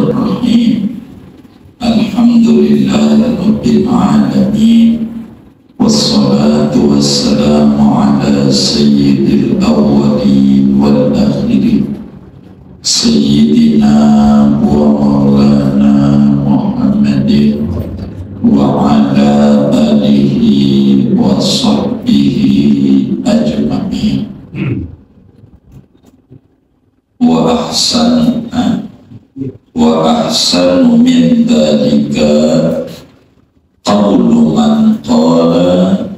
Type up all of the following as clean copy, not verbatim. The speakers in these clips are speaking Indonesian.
Bismillahirrahmanirrahim. Alhamdulillahirabbil alamin. Wassalatu wassalamu ala sayyidil awwalin wal akhirin. Sayyidina wa maulana Muhammadin wa ala alihi wa sahbihi ajma'in. Wa ahsanu min dhalika qawlu man qala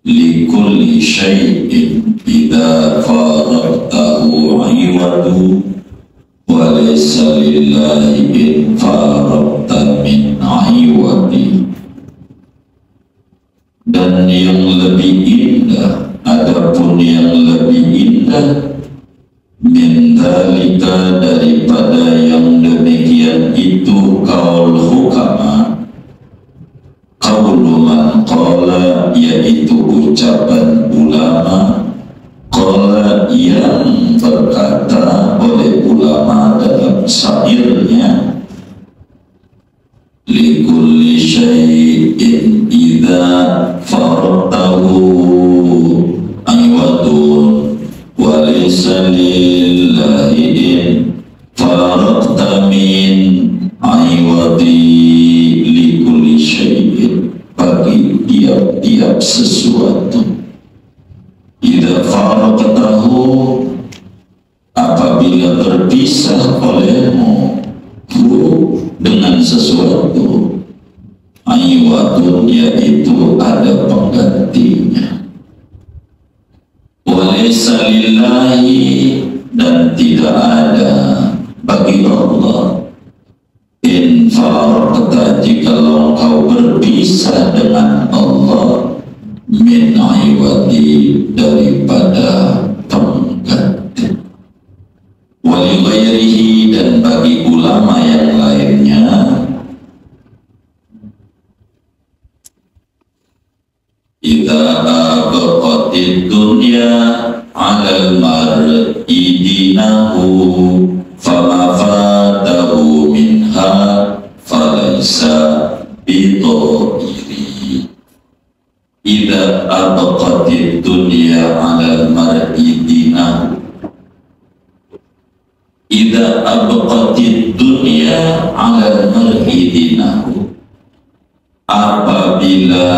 li kulli shay'in idha faraqtahu iwadu wa laysa lillahi in faraqta min iwadi. Dan yang lebih indah, adapun yang lebih indah min dhalika daripada yang demikian itu qaul hukama, qaulu man qala yaitu ucapan ulama, qala yang berkata oleh ulama dalam syairnya, li kulli syai'in idza faratahu aywadun wa laysa lillahi in faraqta min aywadi. Li kulli syai'in, bagi tiap-tiap sesuatu, idza faraqtahu, apabila berpisah olehmu dengan sesuatu, aywadun, yaitu ada penggantinya. Walaysa lillahi, dan tidak ada bagi Allah, in faraqta, jikalau kau berpisah dengan Allah, min iwadi, daripada pengganti. Wali ghairihi, dan bagi ulama yang lainnya, idza abqatid dunya 'alal mar'i dinahu fama fatahu minha falaysa bidhairi. Idza abqatid dunya 'alal mar'i dinahu, idza abqatid dunya 'alal mar'i dinahu, apabila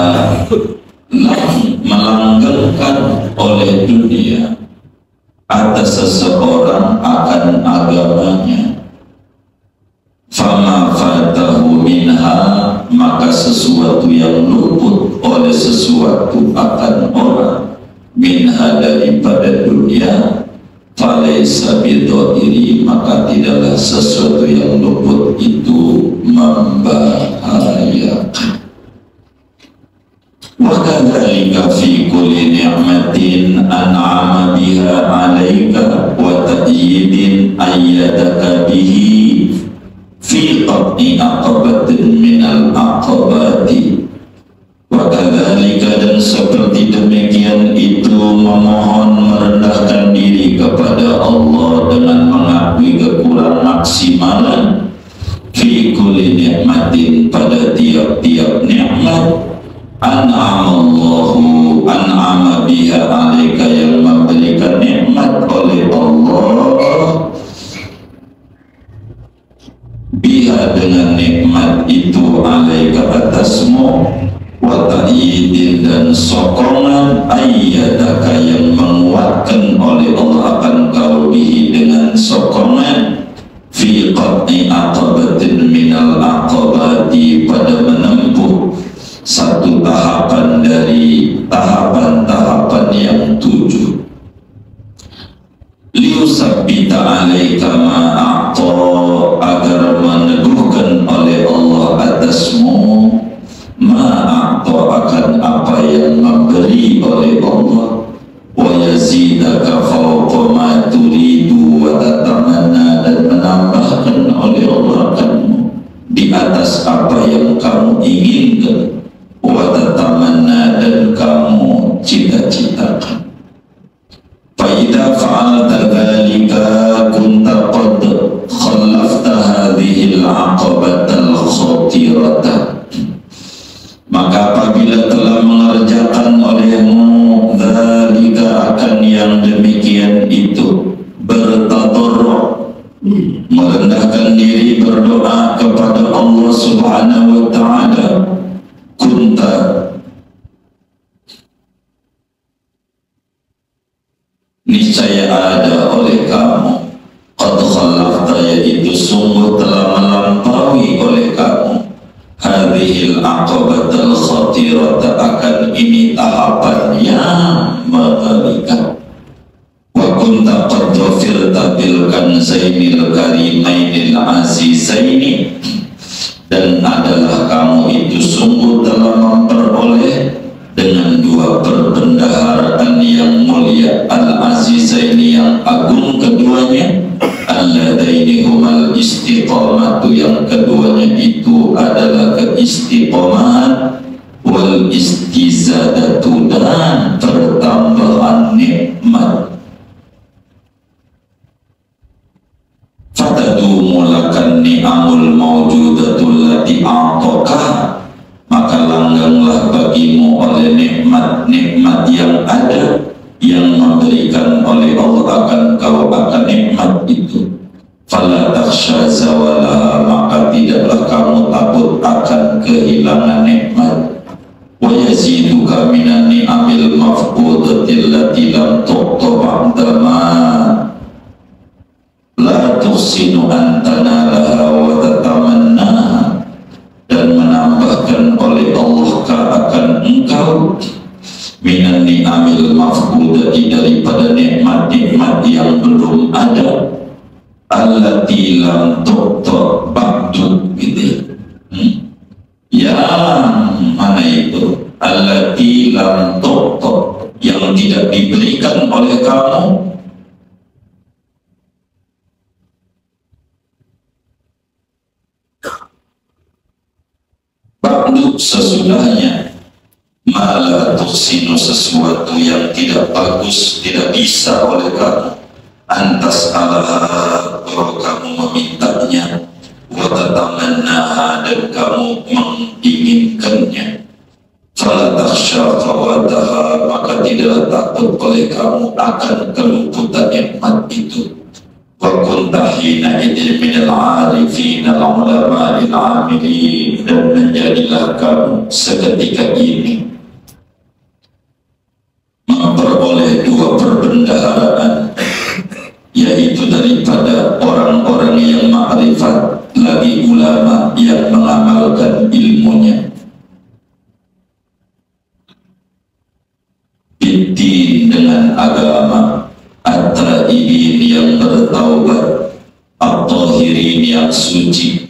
melanggarkan oleh dunia atas seseorang akan agamanya, fama fatahu minha, maka sesuatu yang luput oleh sesuatu akan orang, minha, daripada dunia, falaysa bidhairi, maka tidaklah sesuatu yang luput itu membahayakan. Wa kadzalika fi kulli ni'matin an'ama biha 'alaika wa ta'yidin ayyadaka bihi fi qat'i aqabatin minal aqabati. Wa kadzalika, dan seperti demikian itu memohon merendahkan diri kepada Allah dengan mengakui kekurang maksimalan fi kulli ni'matin, pada tiap-tiap nikmat, an'ama biha 'alaika, yang memberikan nikmat oleh Allah, biha, dengan nikmat itu, 'alaika, atasmu, wa ta'yidin, dan sokongan, ayyadaka, yang menguatkan oleh Allah akan kau, bihi, dengan sokongan, fi qat'i aqabatin minal aqabati, pada menempuh satu tahapan dari tahapan-tahapan yang 7. Liusabbita 'alaika ma'a'ta, agar meneguhkan oleh Allah atasmu, ma'a'ta, akan apa yang memberi oleh Allah, wa yazidaka fawqa ma turidu wa tatamanna, dan menambahkan oleh Allah akanmu di atas apa yang kamu inginkan, wa tatamanna, dan kamu cita-citakan. Fa idza fa'alta dzalika kunta qad khallafta hadhihi hadhil aqabatal khatirata, maka apabila telah mengerjakan olehmu dzalika akan yang demikian itu, bertadarru', merendahkan diri, berdoa kepada Allah Subhanahu wa ta'ala, kunta, niscaya ada oleh kamu, qad khalafta, yaitu sungguh telah melampaui oleh kamu, hadhil aqabatal khatirata, akan ini tahapan yang mengerikan. Wa kunta qad ghafirta bil kanzainil karimainil azizaini, dan adalah kamu itu sungguh telah memperoleh dengan dua perbendaharaan yang mulia, al-azizaini yang agung keduanya, alladaini humal istiqamatu yang keduanya itu adalah keistiqomahan, wal istizadatu dan pertambahan nikmat. Fatadumu lakan ni'amul mawjudatul lati a'taka, maka langganglah bagimu oleh nikmat-nikmat yang ada, yang memberikan oleh Allah akan kau akan nikmat itu. Fala takhsha zawala, maka tidaklah kamu takut akan kehilangan nikmat. Wa yaziduka minan ni'amil mafqudatil lati lam tuqta ba'da ma la tuhsinu an tanalaha wa tatamannaha, dan menambahkan oleh Allah akan engkau minan ni'amil mafqudati, daripada nikmat-nikmat yang belum ada, allati lam tuqta ba'du, gitu. Yang mana itu? Allati lam tuqta, yang tidak diberikan oleh kamu ba'du, sesudahnya, malah tuhsinu, sesuatu yang tidak bagus, tidak bisa oleh kamu, antas Allah, bahwa kamu memintanya, wa tatamannaha, dan kamu menginginkannya. Fala takhsha fawataha, maka tidaklah takut oleh kamu akan keluputan nikmat itu. Wa kunta hina idin minal arifin al-ulama'il amilin, dan menjadilah kamu seketika ini memperoleh dua perbendaharaan, yaitu daripada orang-orang yang ma'rifat, lagi ulama yang mengamalkan ilmunya, biddin, dengan agama, at-taibin yang bertaubat, at-tahirin yang suci,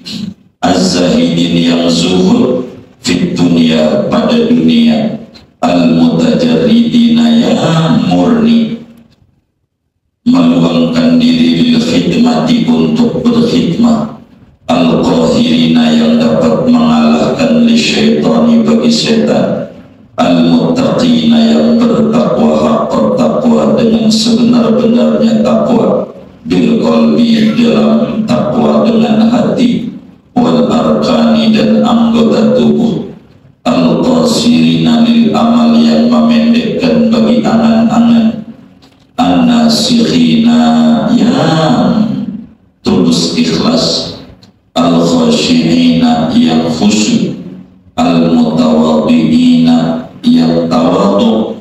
az-zahidin yang zuhud, fit dunia, pada dunia, al-mutajarridina yang murni, meluangkan diri lil khidmati, untuk berkhidmat, al-qahirina yang dapat mengalahkan li syaitani, bagi syaitan, al-muttaqina yang bertakwa haqqa taqwa, dengan sebenar-benarnya takwa, bil qalbi, dalam takwa dengan hati, wal arkani, dan anggota tubuh, al-qasirina lil amal, yang memendekkan bagi angan-angan, an-nasikhina yang tulus ikhlas, al-khashi'ina yang khusyuk, al-mutawaddi'ina yang tawadhu,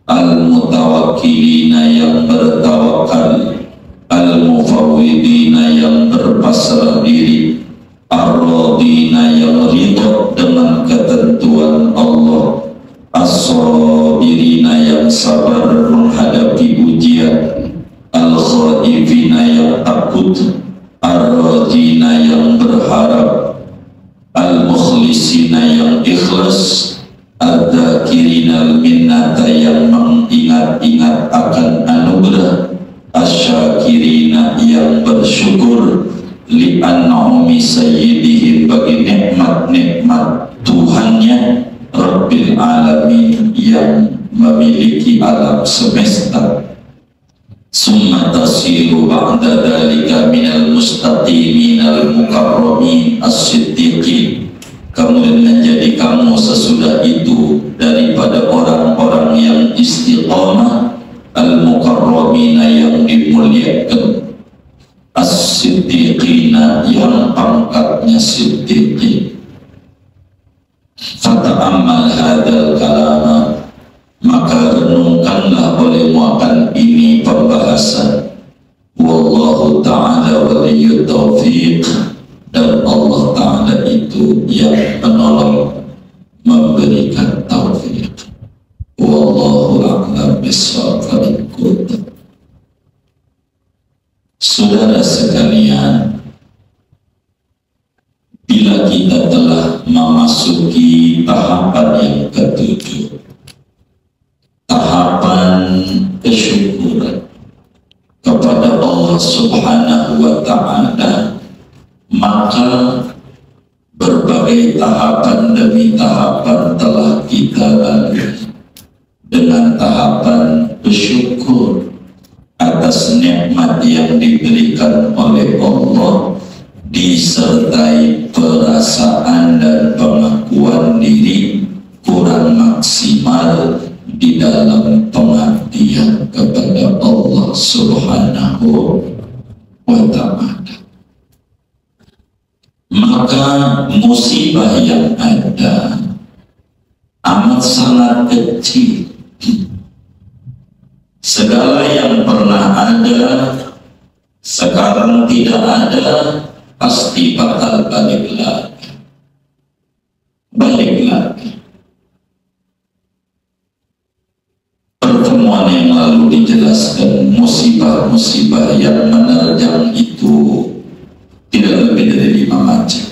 al-mutawakkilina yang bertawakal, al-mufawwidina yang berpasrah diri, ar-radina yang ridha dengan ketentuan Allah, as-sabirina yang sabar menghadapi ujian, al-khaifina yang takut, ar-rajina yang berharap, al-mukhlisina yang ikhlas, al-dzakirina al-minnata yang mengingat-ingat akan anugerah, asyakirina yang bersyukur, li'an'umi sayyidihim, bagi nikmat-nikmat Tuhannya, Rabbil Alamin yang memiliki alam semesta. summa tasilu ba'da dalika minal mustaqimin al-mukarramin as-siddiqin, kemudian menjadi kamu sesudah itu daripada orang-orang yang istiqamah, al-mukarramina yang dimuliakan, as-siddiqina yang pangkatnya siddiqin. Fata'ammal hadal kalama, maka renungkanlah olehmu akan ini pembahasan. Wallahu ta'ala waliyut taufiq, dan Allah Ta'ala itu yang menolong, memberikan taufik. Wallahu a'lam bishawab. Saudara sekalian, bila kita telah memasuki tahapan yang ketujuh, tahapan kesyukuran kepada Allah Subhanahu wa Ta'ala, maka berbagai tahapan demi tahapan telah kita lalui dengan tahapan bersyukur atas nikmat yang diberikan oleh Allah, disertai perasaan dan pengakuan diri kurang maksimal di dalam pengabdian kepada Allah Subhanahu wa Ta'ala. Maka musibah yang ada amat sangat kecil. Segala yang pernah ada sekarang tidak ada, pasti bakal balik lagi. Pertemuan yang lalu dijelaskan musibah-musibah yang menerjang itu tidak lebih dari 5 macam.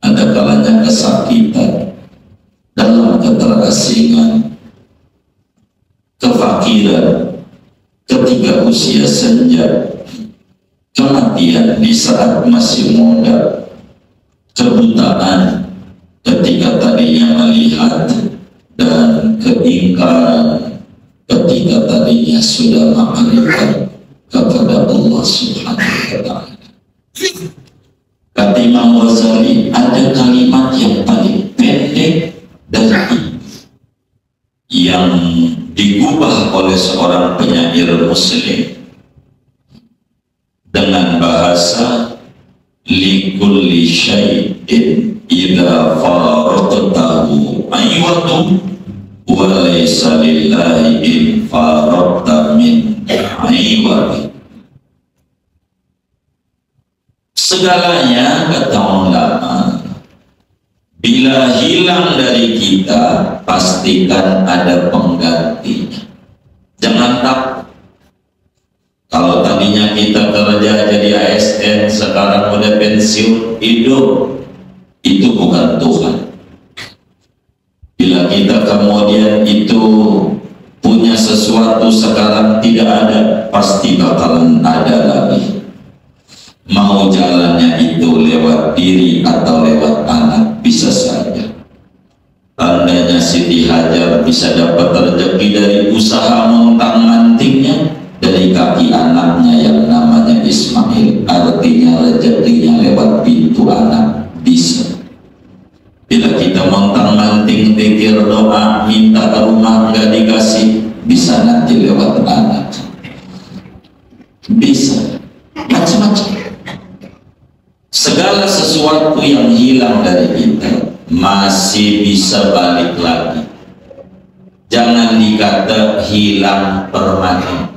Ada kalanya kesakitan, dalam keterasingan, kefakiran ketika usia senja, kematian di saat masih muda, kebutaan ketika tadinya melihat, dan keingkaran ketika tadinya sudah mengarifkan kepada Allah Subhanahu wa Ta'ala. Kata Imam Ghazali, ada kalimat yang paling pendek dari yang digubah oleh seorang penyair muslim dengan bahasa likulli syai'in idza faraqtahu aywatu wa laysa lillahi in faraqta min aywati. Segalanya, kata ulama, bila hilang dari kita, pastikan ada penggantinya. Jangan takut. Kalau tadinya kita kerja jadi ASN, sekarang udah pensiun, hidup, itu bukan Tuhan. Bila kita kemudian itu punya sesuatu sekarang tidak ada, pasti bakalan ada lagi. Mau jalannya itu lewat diri atau lewat anak, bisa saja. Tandanya Siti Hajar bisa dapat rezeki dari usaha montang-mantingnya, dari kaki anaknya yang namanya Ismail. Artinya rezekinya lewat pintu anak, bisa. Bila kita montang-manting, pikir doa, minta ke rumah nggak dikasih, bisa nanti lewat anak. Bisa, macam-macam. Segala sesuatu yang hilang dari kita masih bisa balik lagi. Jangan dikata hilang permanen,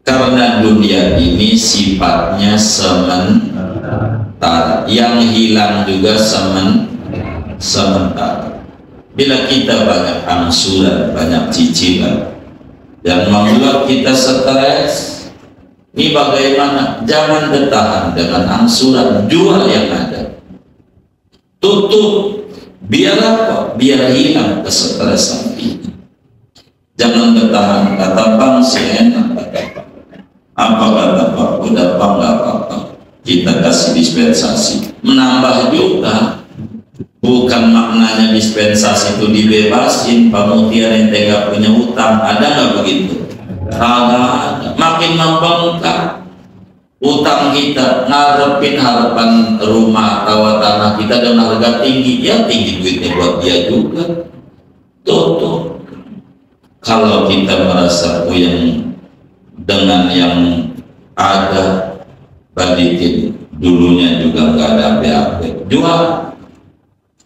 karena dunia ini sifatnya sementara. Yang hilang juga sementara. Bila kita banyak angsuran, banyak cicilan yang membuat kita stres, ini bagaimana? Jangan bertahan dengan angsuran, jual yang ada, tutup, biar apa? Biar hilang kesetresan itu. Jangan bertahan, kata Bang si enak, apa kata Pak? Udah Pak, nggak apa-apa, kita kasih dispensasi, menambah juga. Bukan maknanya dispensasi itu dibebasin, Pak Mutiara yang tidak punya utang, ada nggak begitu? Ada. Maka semakin membengkak utang kita, ngarepin harapan rumah atau tanah kita dengan harga tinggi, ya tinggi duitnya buat dia juga. Tuh. Kalau kita merasa puyeng dengan yang ada, balikin, dulunya juga nggak ada apa-apa, jual,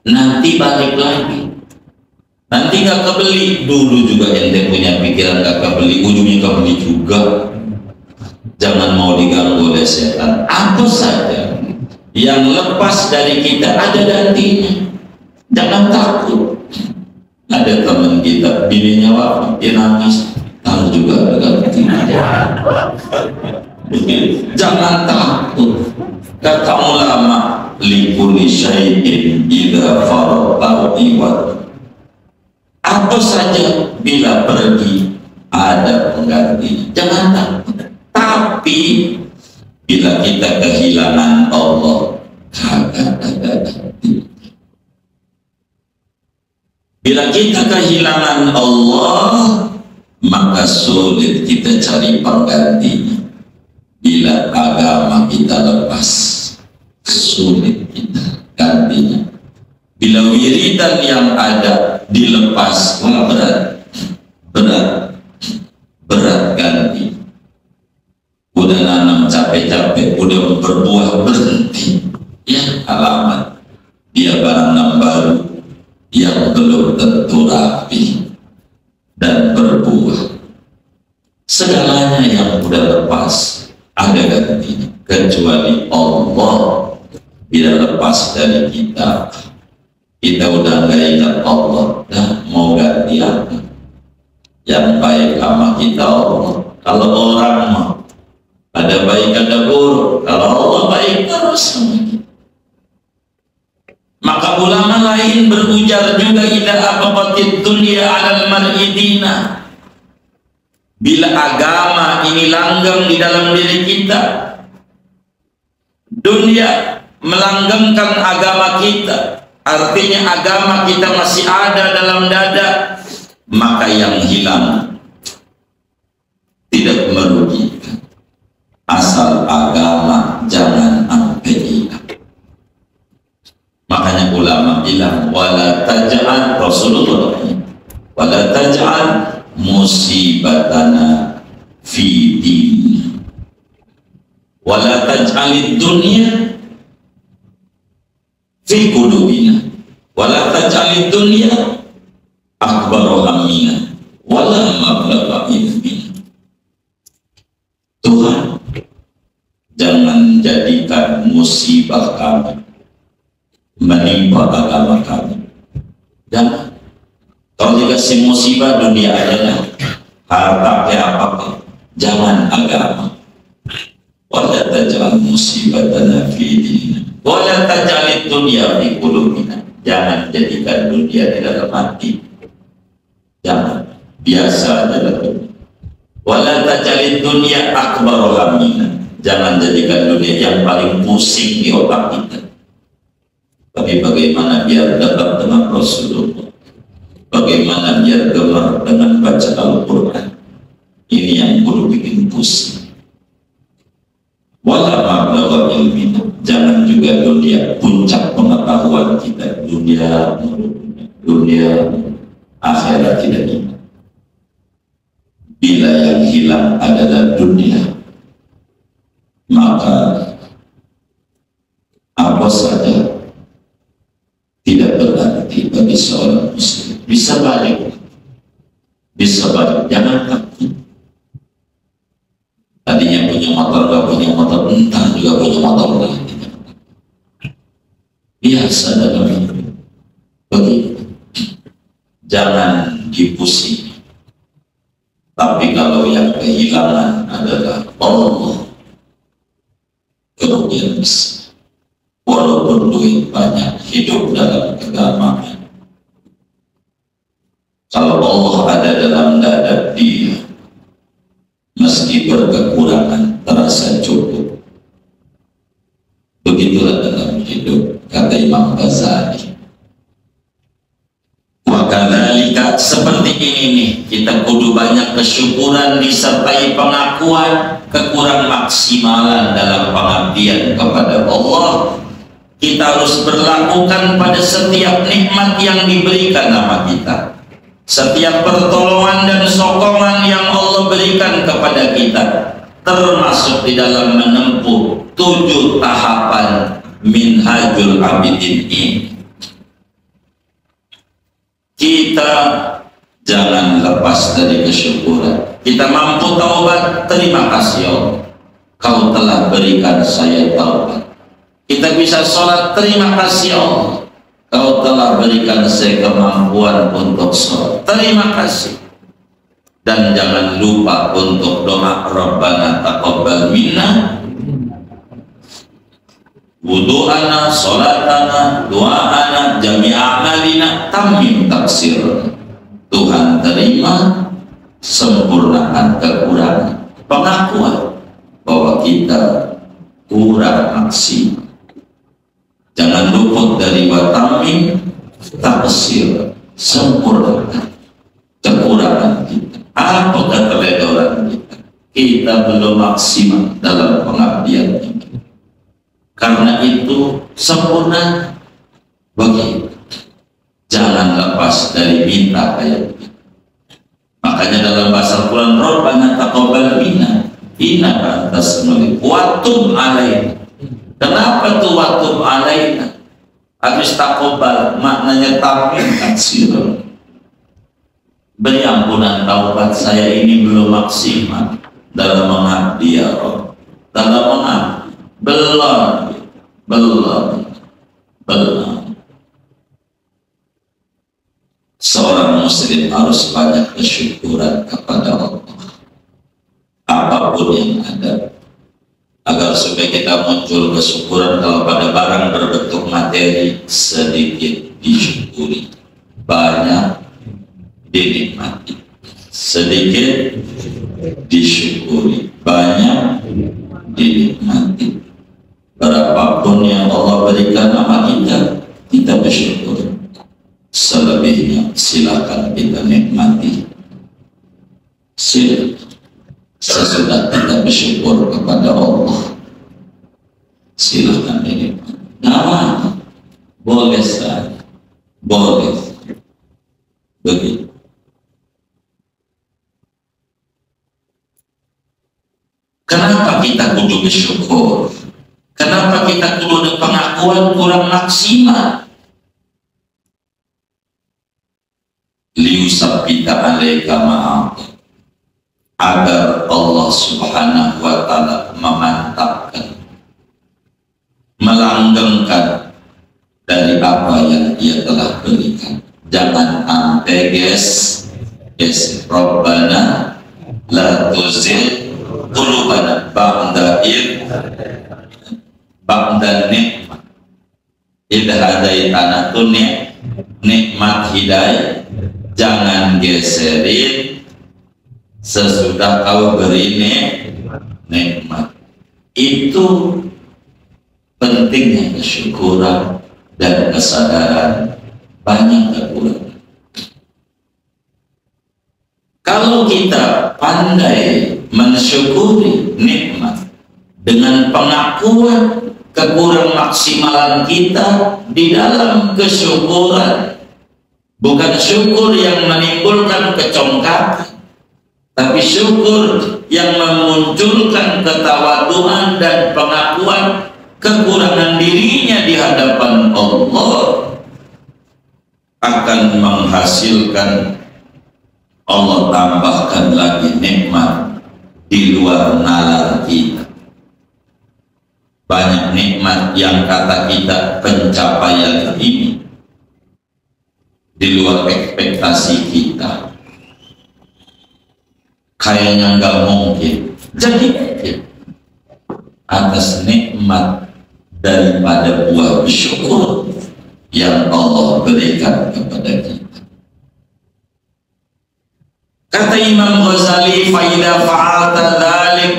nanti balik lagi. Nanti nggak kebeli, dulu juga ente punya pikiran nggak kebeli, ujungnya kebeli juga. Jangan mau diganggu oleh setan. Apa saja yang lepas dari kita ada gantinya. Jangan takut. Ada teman kita, bininya wafat, dia nangis, tahu juga ada gantinya. Jangan takut. Kata ulama, likulli syai'in idza farata iwad. Apa saja bila pergi ada pengganti. Jangan takut. Tapi bila kita kehilangan Allah, kagak ada ganti. Bila kita kehilangan Allah, maka sulit kita cari penggantinya. Bila agama kita lepas, sulit kita gantinya. Bila wiridan yang ada dilepas, berat ganti. Udah nanam capek-capek, udah berbuah berhenti, ya alamat dia barang baru yang belum tentu rapi dan berbuah. Segalanya yang udah lepas ada gantinya, kecuali Allah. Bila lepas dari kita udah nggak ingat Allah, dah mau ganti apa? Yang baik sama kita Allah. Kalau orang mah ada baik ada buruk, kalau Allah baik terus sama kita. Maka ulama lain berujar juga, idza aqabatid dunya 'alal mar'i dina. Bila agama ini langgeng di dalam diri kita, dunia melanggengkan agama kita, artinya agama kita masih ada dalam dada, maka yang hilang tidak merugikan. Asal agama jangan sampai hilang. Makanya ulama bilang, wala taj'al, Rasulullah, wala taj'al musibatana fi din, wala taj'alid dunya fi qulubina, wala taj'alid dunya akbar hammina wala mablagha ilmina. Tuhan, jangan jadikan musibah kami menimpa agama kami. Jangan. Kalau dikasih musibah dunia adalah harta apa-apa, jangan agama. Wala taj'al musibatana fi dinina wala taj'alid dunya fi qulubina. Jangan jadikan dunia di dalam hati. Jangan. Biasa adalah dunia. Wala taj'alid dunya akbar hammina. Jangan jadikan dunia yang paling pusing di otak kita. Tapi bagaimana biar dekat dengan Rasulullah, bagaimana biar gemar dengan baca Al-Quran, ini yang perlu bikin pusing. Wala mablagha ilmina. Jangan juga dunia puncak pengetahuan kita. Dunia akhirat tidak ingat. Bila yang hilang adalah dunia, maka apa saja tidak berarti bagi seorang muslim. Bisa balik, jangan takut. Tadinya punya motor, gak punya motor, entah juga punya motor lagi. Biasa dalam hidup begitu. Jangan dipusing. Tapi kalau yang kehilangan adalah Allah, kerugian besar. Walaupun duit banyak, hidup dalam kegamaan. Kalau Allah ada dalam dada dia, meski berkekurangan terasa cukup. Begitulah dalam hidup, kata Imam Ghazali. Wa kadzalika, seperti ini nih, kita kudu banyak kesyukuran disertai pengakuan kekurang maksimalan dalam pengabdian kepada Allah. Kita harus berlakukan pada setiap nikmat yang diberikan sama kita, setiap pertolongan dan sokongan yang Allah berikan kepada kita, termasuk di dalam menempuh 7 tahapan Minhajul Abidin ini. Kita jangan lepas dari kesyukuran. Kita mampu taubat, terima kasih Allah, Kau telah berikan saya taubat. Kita bisa sholat, terima kasih Allah, Kau telah berikan saya kemampuan untuk sholat, terima kasih. Dan jangan lupa untuk doa Rabbana taqabbal minna wudu'ana, sholatana, du'ana, jami'a amalina, tamim taksir. Tuhan terima, sempurnakan kekurangan, pengakuan bahwa kita kurang maksimal. Jangan luput dari watamim taksir, sempurnakan kekurangan kita. Apa keteledoran kita? Kita belum maksimal dalam pengabdian ini. Karena itu sempurna bagi kita. Jangan lepas dari minta kayak begitu. Makanya dalam bahasa Al-Quran, Rabbana taqabbal minna innaka antas samiul wa tub alaina. Kenapa tuh wa tub alaina? Habis taqabbal maknanya tamim taksir. Beri ampunan taubat saya ini belum maksimal dalam mengabdi ya Rabb. Dalam mengabdi belum. Seorang muslim harus banyak kesyukuran kepada Allah apapun yang ada, agar supaya kita muncul kesyukuran. Kalau pada barang berbentuk materi, sedikit disyukuri, banyak dinikmati. Sedikit disyukuri, banyak dinikmati. Berapapun yang Allah berikan sama kita, kita bersyukur. Selebihnya silakan kita nikmati. Sesudah kita bersyukur kepada Allah, silakan dinikmati. Nah, boleh saja, boleh begitu. Kenapa kita kudu bersyukur? Kenapa kita kudu ada pengakuan kurang maksimal? Liusabbita alaika ma'am, agar Allah subhanahu wa ta'ala memantapkan, melanggengkan dari apa yang Dia telah berikan. Jangan sampai guys, Rabbana la tuzigh qulubana ba'da nikmat idh hadaitana, tuh nikmat hidayah jangan geserin sesudah Kau beri nikmat. Itu pentingnya kesyukuran dan kesadaran banyak kekurangan. Kalau kita pandai mensyukuri nikmat dengan pengakuan kekurang maksimalan kita di dalam kesyukuran, bukan syukur yang menimbulkan kecongkakan, tapi syukur yang memunculkan ketawaduan dan pengakuan kekurangan dirinya di hadapan Allah, akan menghasilkan Allah tambahkan lagi nikmat di luar nalar kita. Banyak nikmat yang kata kita pencapaian ini di luar ekspektasi kita, kayaknya nggak mungkin. Jadi atas nikmat daripada buah bersyukur yang Allah berikan kepada kita. Kata Imam Ghazali, faida fa'alta dzalik,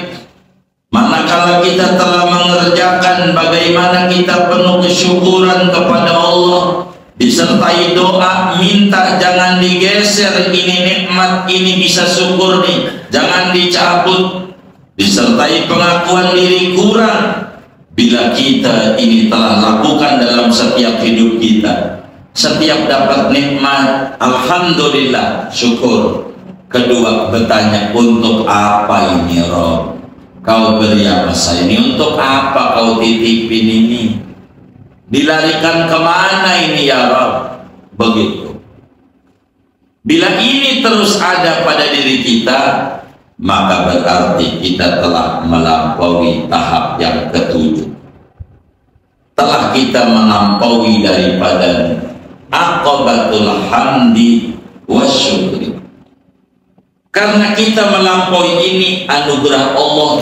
manakala kita telah mengerjakan bagaimana kita penuh kesyukuran kepada Allah, disertai doa, minta jangan digeser, ini nikmat, ini bisa syukur nih, jangan dicabut, disertai pengakuan diri kurang. Bila kita ini telah lakukan dalam setiap hidup kita, setiap dapat nikmat, alhamdulillah, syukur. Kedua, bertanya, untuk apa ini Rob? Kau beri apa saya ini? Untuk apa kau titipin ini? Dilarikan kemana ini ya Rob? Begitu. Bila ini terus ada pada diri kita, maka berarti kita telah melampaui tahap yang ketujuh. Telah kita melampaui daripada aqabatul hamdi wasyukri. Karena kita melampaui ini, anugerah Allah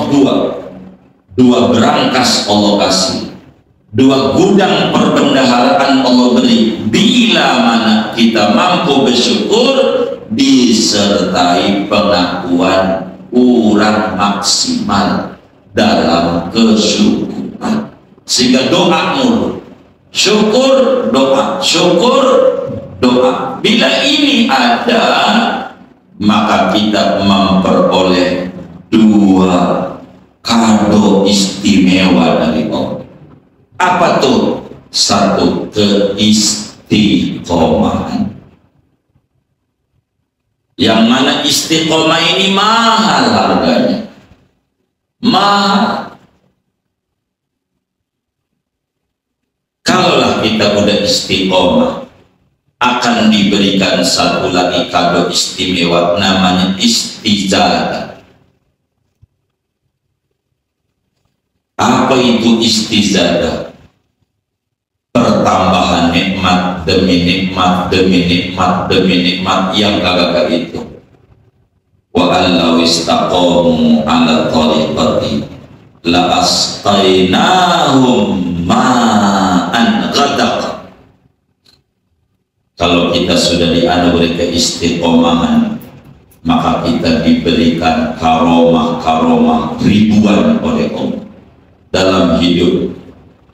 dua berangkas Allah kasih, dua gudang perbendaharaan Allah beri. Bila mana kita mampu bersyukur disertai pengakuan kurang maksimal dalam kesyukuran, sehingga doa mulu, syukur doa, syukur doa. Bila ini ada, maka kita memperoleh dua kado istimewa dari Allah. Apa tuh? Satu, keistiqomahan. Yang mana istiqomah ini mahal harganya, mahal. Kalaulah kita udah istiqomah, akan diberikan satu lagi kado istimewa, namanya istizadah. Apa itu istizadah? Pertambahan nikmat demi nikmat demi nikmat demi nikmat yang kagak itu. Wa allau istaqamu ala tariqati la asqainahum ma'an ghadaq. Kalau kita sudah dianugerahi keistiqomahan, maka kita diberikan karomah-karomah ribuan oleh Allah dalam hidup,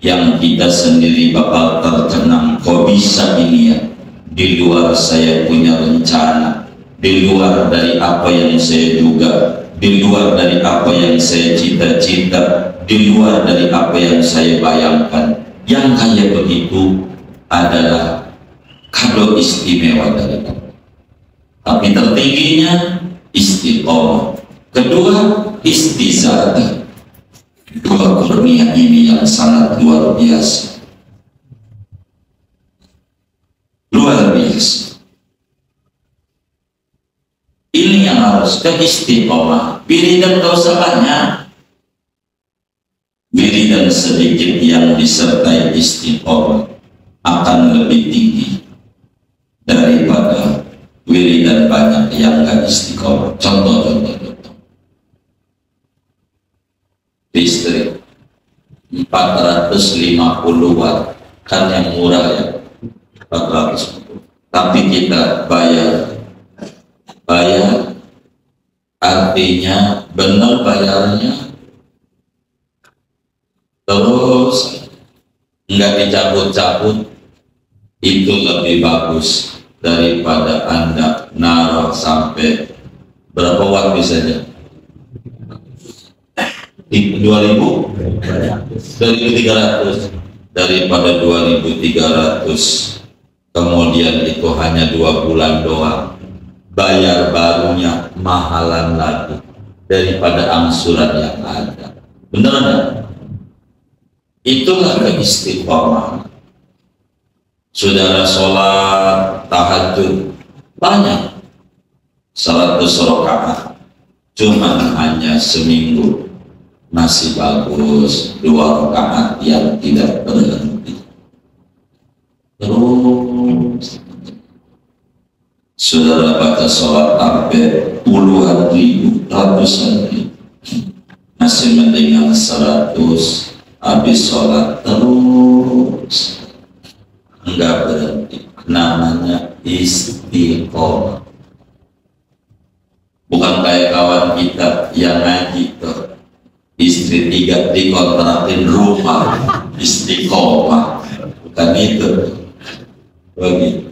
yang kita sendiri bakal terkenang. Kok bisa ini ya? Di luar saya punya rencana, di luar dari apa yang saya duga, di luar dari apa yang saya cita-cita, di luar dari apa yang saya bayangkan. Yang kayak begitu adalah kado istimewa dari Allah. Tapi tertingginya istiqomah. Kedua, istizadah. Dua kurnia ini yang sangat luar biasa, luar biasa. Ini yang harus keistiqomah. Wiridan gak usah banyak, wiridan sedikit yang disertai istiqomah akan lebih tinggi daripada wiridan banyak yang gak istiqomah. Contoh listrik 450 watt kan yang murah ya, 450, tapi kita bayar artinya benar bayarnya, terus nggak dicabut-cabut. Itu lebih bagus daripada Anda naruh sampai berapa watt bisanya, 2.300, daripada 2.300 kemudian itu hanya 2 bulan doang, bayar barunya mahalan lagi daripada angsuran yang ada. Beneran? Itulah keistiqomahan. Saudara sholat tahajud banyak, 100 rakaat, cuman hanya seminggu masih bagus 2 rakaat yang tidak berhenti. Terus saudara baca sholat sampai puluhan ribu, ratusan ribu, masih mendengar 100, habis sholat terus enggak berhenti. Namanya istiqomah. Bukan kayak kawan kita yang ngaji tuh, istri 3 dikontrakin rumah, istiqomah. Bukan itu. begitu.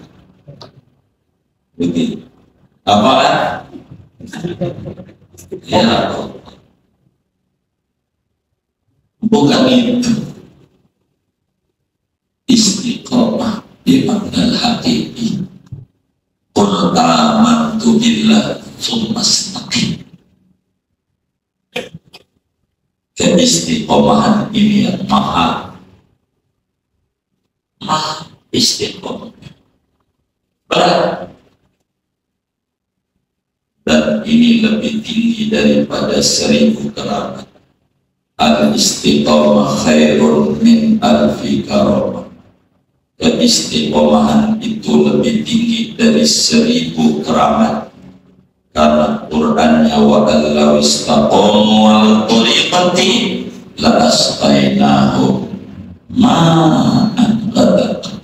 Apaan? Ya, bukan itu. Istiqomah di makna hakiki. Qul amantu billah tsumma istaqim. Keistiqomahan ini yang maha istiqomah berat, dan ini lebih tinggi daripada 1000 keramat. Al-istiqomah khairun min alfi karamah. Keistiqomahan itu lebih tinggi dari 1000 keramat, karena Qur'annya wa allahu istaqamu ala tariqati la asqainahu ma'an ghadaq.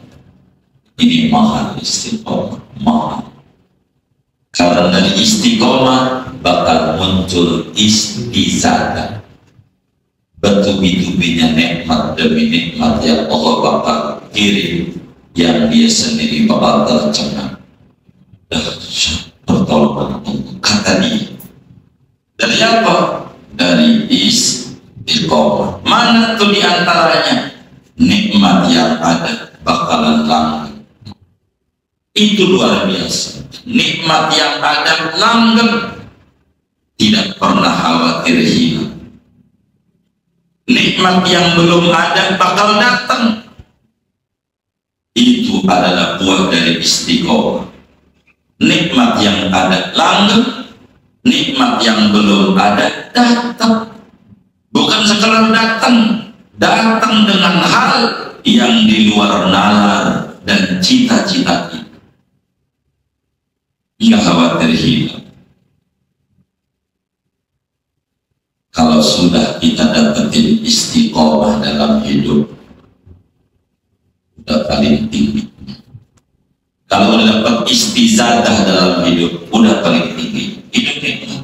Ini mahal istiqomah, mahal. Karena dari istiqomah bakal muncul istizadah, bertubi-tubinya nikmat demi nikmat yang Allah bakal kirim, yang dia sendiri bakal tercengang. Pertolongan Allah, kata dia. Dari apa? Dari istiqomah. Mana tuh diantaranya? Nikmat yang ada bakalan langgeng. Itu luar biasa. Nikmat yang ada langgeng, tidak pernah khawatir hilang. Nikmat yang belum ada bakal datang. Itu adalah buah dari istiqomah. Nikmat yang ada langgeng, nikmat yang belum ada datang. Bukan sekedar datang, datang dengan hal yang di luar nalar dan cita-cita kita. Nggak khawatir hilang. Kalau sudah kita dapetin istiqomah dalam hidup, udah paling tinggi. Kalau udah dapat istizadah dalam hidup, udah paling tinggi. Hidup itu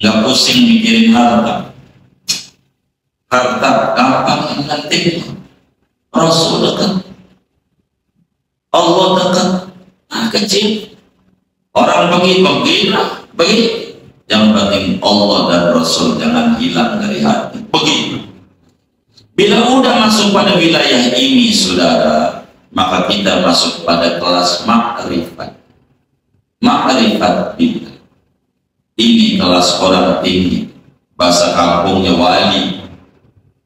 nggak pusing mikirin harta. Harta gampang nanti. Rasul dekat, Allah dekat. Kecil. Orang begini-begini, yang penting Allah dan Rasul jangan hilang dari hati. Begitu. Bila udah masuk pada wilayah ini, saudara, maka kita masuk pada kelas makrifat. Makrifat kita. Ini kelas orang tinggi. Bahasa kampungnya wali.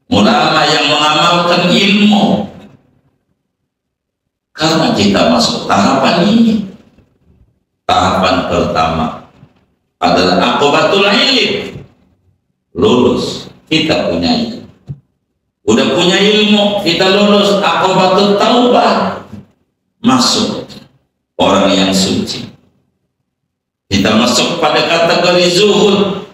Ulama yang mengamalkan ilmu. Karena kita masuk tahapan ini. Tahapan pertama adalah aqobatul ilm. Lulus, kita punya ilmu. Udah punya ilmu, kita lulus aqobatul taubah. Masuk orang yang suci. Kita masuk pada kategori zuhud.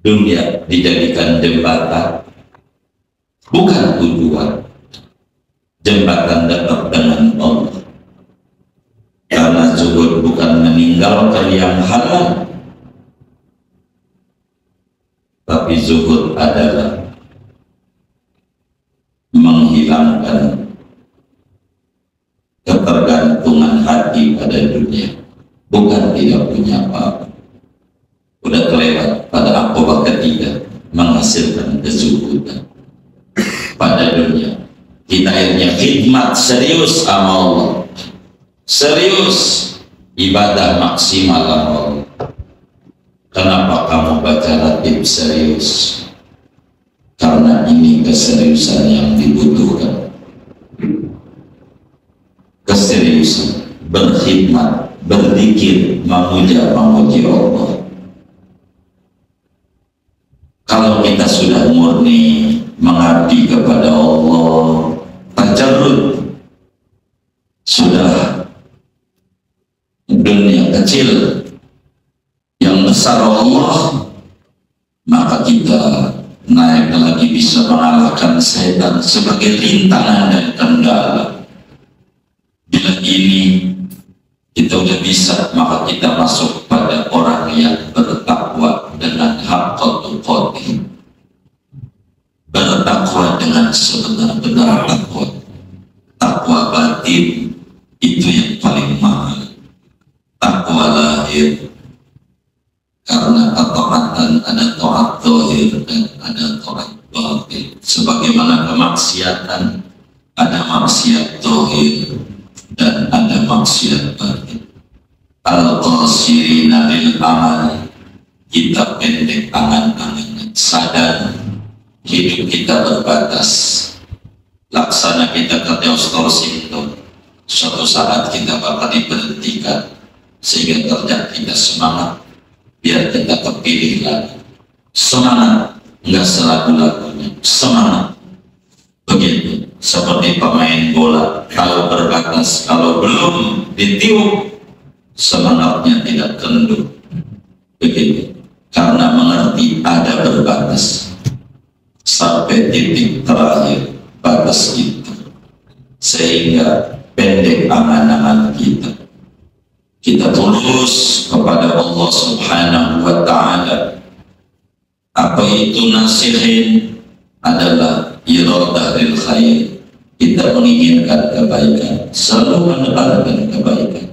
Dunia dijadikan jembatan, bukan tujuan. Jembatan dekat dengan Allah. Karena zuhud bukan meninggalkan yang halal, tapi zuhud adalah menghilangkan ketergantungan hati pada dunia. Bukan tidak punya apa-apa. Udah kelewat pada aqobah ketiga, menghasilkan kezuhudan pada dunia. Kita akhirnya khidmat serius sama Allah, serius ibadah maksimal sama Allah. Kenapa kamu baca ratib serius? Karena ini keseriusan yang dibutuhkan. Keseriusan berkhidmat, berzikir, memuji Allah. Kalau kita sudah murni mengabdi kepada Allah, tajarrud, sudah dunia kecil yang besar Allah, maka kita naik lagi bisa mengalahkan setan sebagai rintangan dan kendala. Bila ini kita udah bisa, maka kita masuk pada orang yang bertakwa dengan haqqatul qadhi, bertakwa dengan sebenar Karena ketaatan ada taat zahir dan ada taat batin. Sebagaimana kemaksiatan ada maksiat zahir dan ada maksiat batin. Al-qasirina lil amal, kita pendek angan-angan, sadar hidup kita terbatas. Laksana kita kata Ostorsinto, suatu saat kita bakal diberhentikan, sehingga terjadi kita semangat biar kita kepilih lagi. Semangat enggak selagu-lagunya, semangat begitu. Seperti pemain bola, kalau berbatas, kalau belum ditiup semangatnya tidak kendur, begitu. Karena mengerti ada berbatas sampai titik terakhir batas itu, sehingga pendek angan-angan kita. Kita tulus kepada Allah Subhanahu wa Ta'ala. Apa itu nasihin? Adalah iradah lil khair. Kita menginginkan kebaikan, selalu menebarkan kebaikan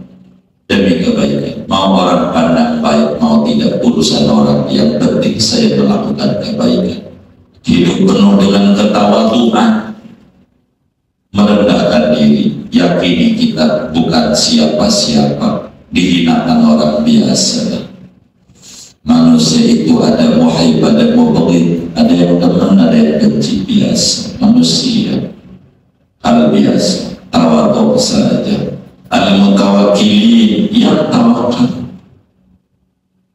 demi kebaikan. Mau orang pandang baik, mau tidak, urusan orang. Yang penting saya melakukan kebaikan. Hidup penuh dengan ketawaduan, merendahkan diri, yakini kita bukan siapa-siapa, dihinakan orang biasa. Manusia itu ada muhib, ada mubghid, ada yang teman, ada yang benci, biasa. Manusia hal biasa, tawadhu saja. Al-mutawakkilin, yang tawakal,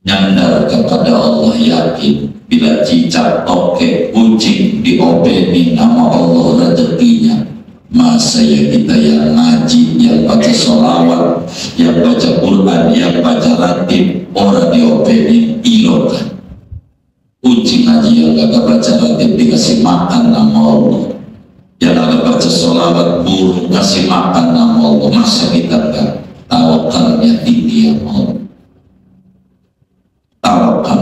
nyandar kepada Allah, yakin bila cicak, tokek, kucing diopeni nama Allah rezekinya. Masa ya kita yang ngaji, yang baca sholawat, yang baca Quran, yang baca ratib, orang diopeni ilokan. Kucing ngaji yang gak baca ratib dikasih makan nama Allah, yang gak baca sholawat burung kasih makan nama Allah. Masa kita gak tawakalnya tinggi ya Allah? Tawakal.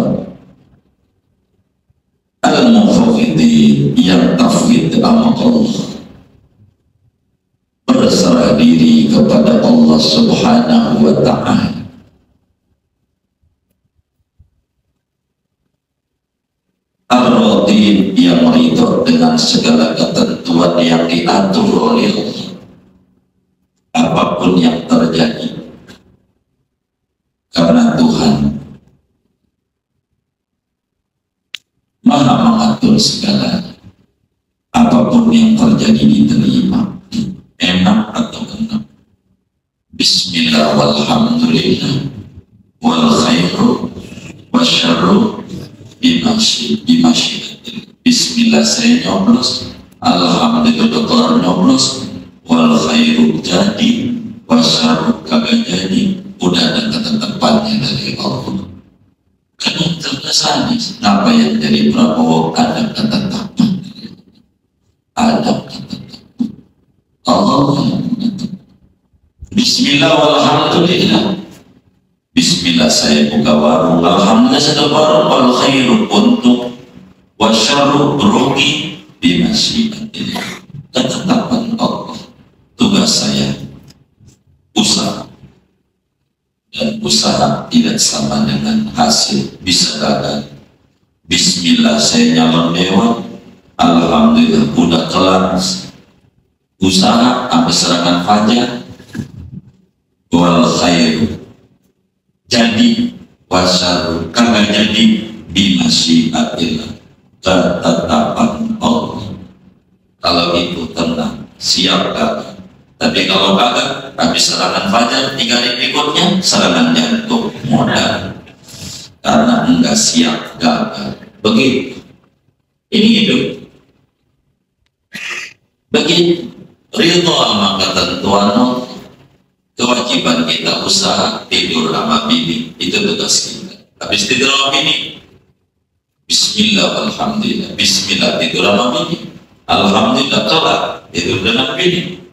Al-mufawwidin, yang tafwid sama Allah, berserah diri kepada Allah Subhanahu wa Ta'ala. Ar-Radin, yang ridho dengan segala ketentuan yang diatur oleh Allah, apapun yang terjadi, karena Tuhan Maha mengatur segalanya. Apapun yang terjadi diterima, enak atau enggak. Bismillah walhamdulillah wal khairu wasyarru bimasyiatillah. Bismillah saya nyoblos, alhamdulillah nyoblos, wal khairu jadi, wasyarru kagak jadi, udah ada ketetapannya dari Allah. Karena terkesannya apa yang jadi Prabowo ada ketetapan, ada ketetapan Allah yang menentukan. Bismillah walhamdulillah. Bismillah saya buka warung, alhamdulillah saya warung, wal khairu untung, wasyarru rugi bimasyiatillah. Ketetapan Allah. Tugas saya usaha, dan usaha tidak sama dengan hasil, bisa gagal. Bismillah saya nyalon dewan, alhamdulillah udah kelar usaha sampai serangan fajar, wal khairu jadi, wasyarru kagak jadi, bimasyiatillah, ketetapan Allah. Kalau itu tenang, siap gagal. Tapi kalau kagak, habis serangan fajar, 3 hari berikutnya serangan jantung, modal. Karena enggak siap gagal. Begitu. Ini hidup. Begitu. Ridho sama ketentuan Allah. Kewajiban kita usaha, tidur sama bini, itu tugas kita. Habis tidur sama bini, bismillah alhamdulillah, bismillah tidur sama bini, alhamdulillah kelak tidur dengan bini.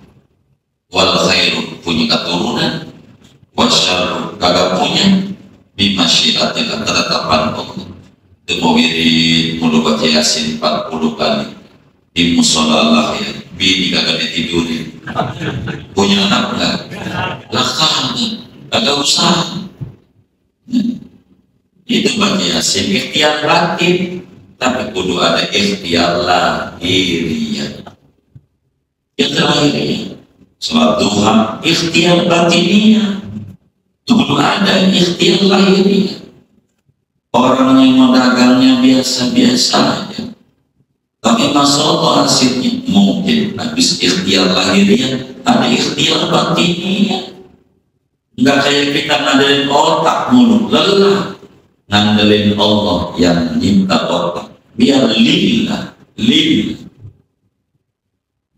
Wal khairu punya keturunan, wasyarru kagak punya, bimasyiatillah, ketetapan Allah. Itu wirid mulu baca Yasin 40 kali di musola ya, bini kagak ditidurin. Punya anak enggak? Lah kagak usah. Itu bagi hasil ikhtiar batin, tapi kudu ada ikhtiar lahiriah. Ikhtiar lahiriah, sholat duha, ikhtiar batiniah. Kudu ada ikhtiar lahiriah. Orang yang mau dagangnya biasa-biasa aja, tapi masya Allah hasilnya mungkin habis ikhtiar lahiriah, ada ikhtiar batiniah. Enggak kayak kita ngandelin otak mulu, lelah. Ngandelin Allah yang minta otak, biar lillah.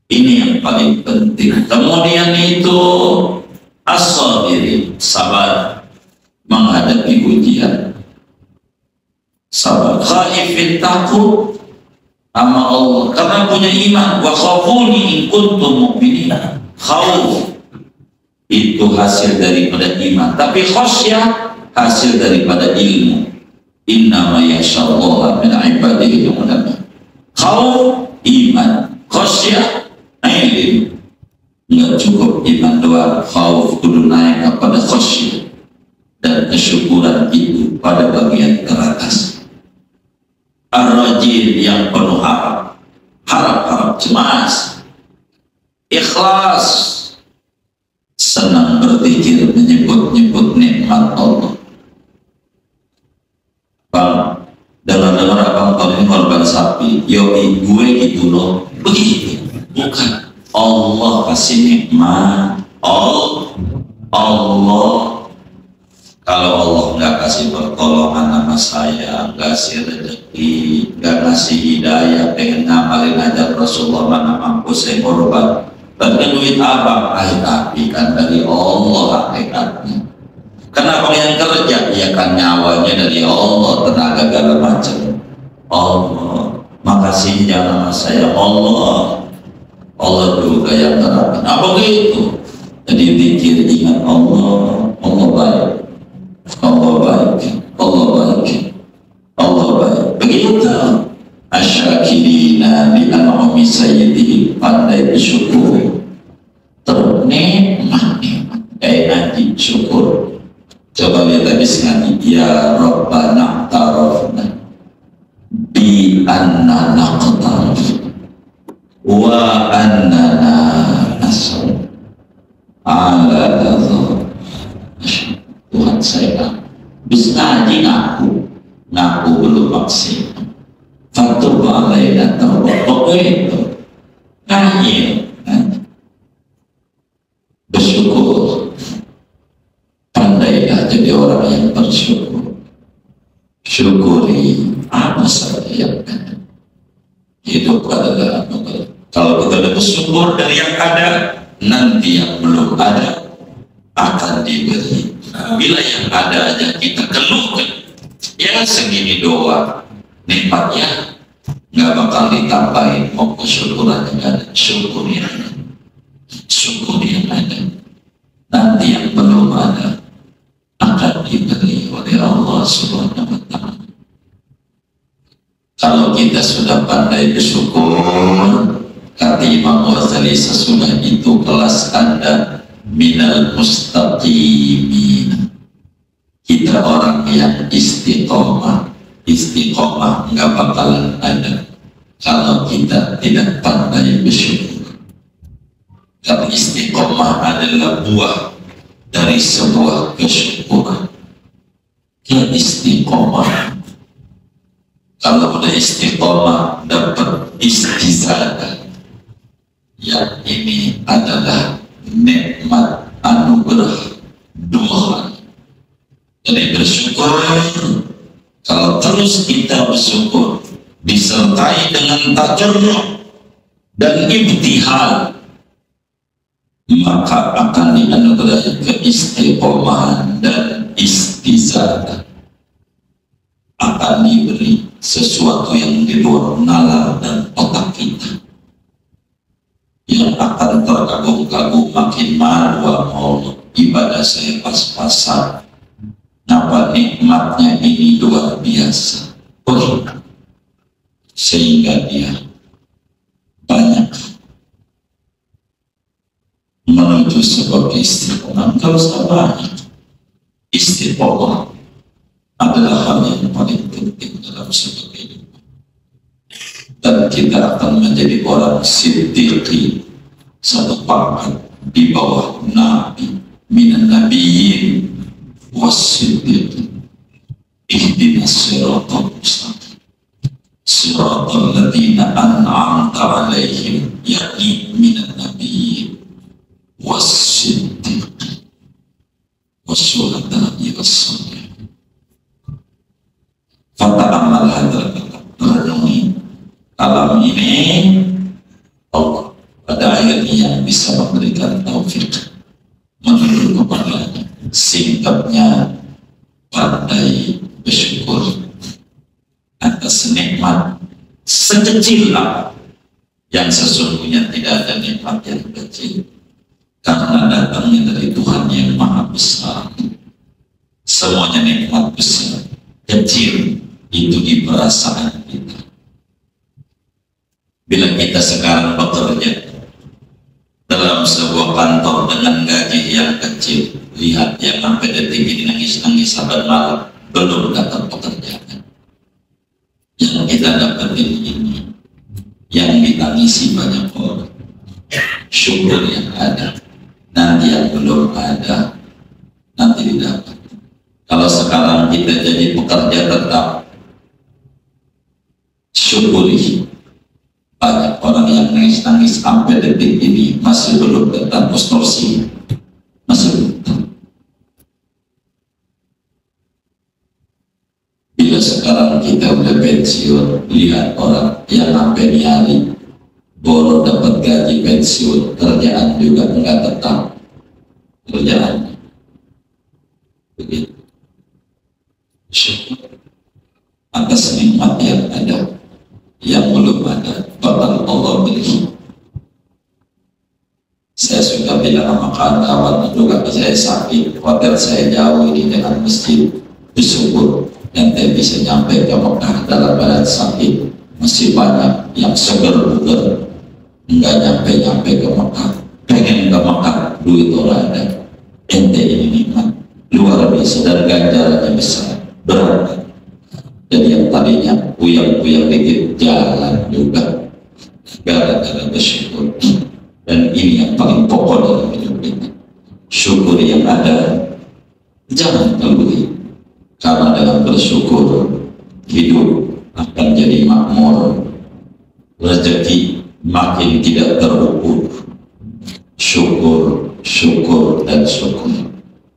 Ini yang paling penting. Kemudian itu as-sabirin, sabar menghadapi ujian, sabar. Khaifin, takut sama Allah karena punya iman. Wa khafuni in kuntum mu'minin. Khauf itu hasil daripada iman, tapi khasyah hasil daripada ilmu. Innama yakhsyallaha min ibadihi ulama. Khauf iman, khasyah ilmu. Nggak cukup iman doang, khauf kudu naik kepada khasyah, dan kesyukuran itu pada bagian teratas. Ar-rajin yang penuh harap cemas, ikhlas, senang berzikir, menyebut nikmat Allah. Bang, dengar abang tahun ini korban sapi, yoi gue gitu loh, begitu. Bukan, Allah kasih nikmat. Allah, kalau Allah nggak kasih pertolongan sama saya, nggak kasih rezeki, nggak kasih hidayah, pengen ngamalin aja Rasulullah mana mampu saya korban. Dan duit abang, tapi kan dari Allah hakikatnya. Kenapa yang kerja? Ya kan nyawanya dari Allah, tenaga segala macam. Allah, makasih jangan sama saya. Allah juga yang terapkan. Apa gitu? Jadi pikir ingat Allah baik, Allah baik. Begitu. Asyakirina li an'ami sayyidihim, pandai bersyukur. Ternikmat nanti syukur. Coba lihat habis ngaji, ya Rabbana ta'arafna bi anna naqtaraf wa annana nasr ala dhar. Tuhan saya bis ngaji ngaku belum maksimal. Fatub alaina tawbah. Itu ngaji bersyukur. Pandailah jadi orang yang bersyukur. Syukuri apa saja yang ada. Hidup adalah anugerah. Kalau kita ada bersyukur dari yang ada, nanti yang belum ada akan diberi. Bila yang ada aja kita keluhkan, ya segini doang, nikmatnya nggak bakal ditambahin. Mau kesyukuran yang ada, syukur yang ada. Nanti yang belum ada akan diberi oleh Allah Subhanahu wa Ta'ala. Kalau kita sudah pandai bersyukur, kata Imam Ghazali, sesudah itu kelas Anda minal mustaqimin. Kita orang yang istiqomah nggak bakalan ada kalau kita tidak pandai bersyukur. Karena istiqomah adalah buah dari sebuah kesyukuran. Ya istiqomah. Kalau udah istiqomah dapat istizadah. Yang ini adalah nikmat anugerah Tuhan. Jadi bersyukur. Kalau terus kita bersyukur disertai dengan tajarruh dan ibtihal, maka akan dianugerahi keistiqomahan dan istizadah. Akan diberi sesuatu yang di luar nalar dan otak kita, yang akan terkagum-kagum, makin malu Allah, ibadah saya pas-pasan, napa nikmatnya ini luar biasa. Sehingga dia banyak menuju sebagai istiqomah. Kalau sabar istiqomah adalah hal yang paling penting dalam sebuah kehidupan, dan kita akan menjadi orang siddiqi, satu pangkat di bawah nabi, minan nabiyyin was-siddiqin. Ihdinas siratal mustaqim, siratal ladzina an'amta 'alaihim, yakni minan nabiyyin was-siddiqin was-syuhada'i was-shalihin. Fata'amal hadzal kalam, renungi kalam ini. Allah pada akhirnya yang bisa memberikan taufik menuju kepadanya. Singkatnya, pandai bersyukur atas nikmat sekecil yang sesungguhnya tidak ada nikmat yang kecil, karena datangnya dari Tuhan yang maha besar. Semuanya nikmat besar, kecil itu di perasaan kita. Bila kita sekarang bekerja dalam sebuah kantor dengan gaji yang kecil, lihat yang sampai detik ini nangis-nangis saban malam belum dapat pekerjaan. Yang kita dapatin ini yang ditangisi banyak orang. Syukur yang ada, nanti yang belum ada nanti didapat. Kalau sekarang kita jadi pekerja tetap, syukuri. Banyak orang yang nangis-nangis sampai detik ini masih belum dapat postorsi, masih belum. Bila sekarang kita udah pensiun, lihat orang yang sampai nyari baru dapat gaji pensiun, kerjaan juga enggak tetap kerjaan. Begitu. Syukur atas nikmat yang ada, yang belum ada bakal Allah beri. Saya sudah bilang sama kawan juga, saya sakit, hotel saya jauh ini dengan masjid, bersyukur ente bisa nyampe ke Mekah dalam badan sakit. Masih banyak yang seger-buger enggak nyampe ke Mekah, pengen ke Mekah, duit orang ada. Ente ini nikmat luar biasa dan ganjarannya besar, berat. Jadi yang tadinya puyang-puyang dikit jalan juga gara-gara bersyukur. Dan ini yang paling pokok dalam hidup kita. Syukur yang ada jangan keluhi, karena dengan bersyukur hidup akan jadi makmur, rezeki makin tidak terukur. Syukur, syukur dan syukur.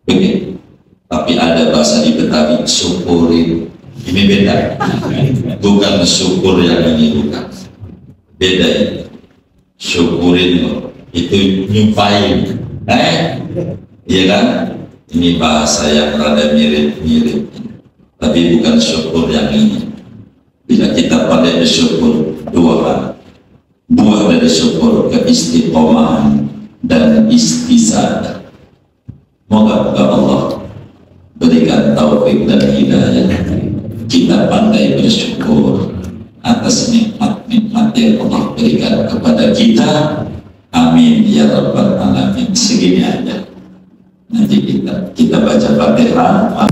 Begitu. Tapi ada bahasa di Betawi, syukurin. Ini beda, bukan syukur yang ini, bukan, beda itu. Syukurin itu nyumpain, iya kan? Ini bahasa yang rada mirip-mirip, tapi bukan syukur yang ini. Bila kita pandai bersyukur, dua hal, buah dari syukur keistiqomahan dan istisadah. Moga Allah berikan taufik dan hidayah. Kita pandai bersyukur atas nikmat-nikmat yang Allah berikan kepada kita. Amin ya rabbal alamin. Segini aja. Nanti kita baca Fatihah.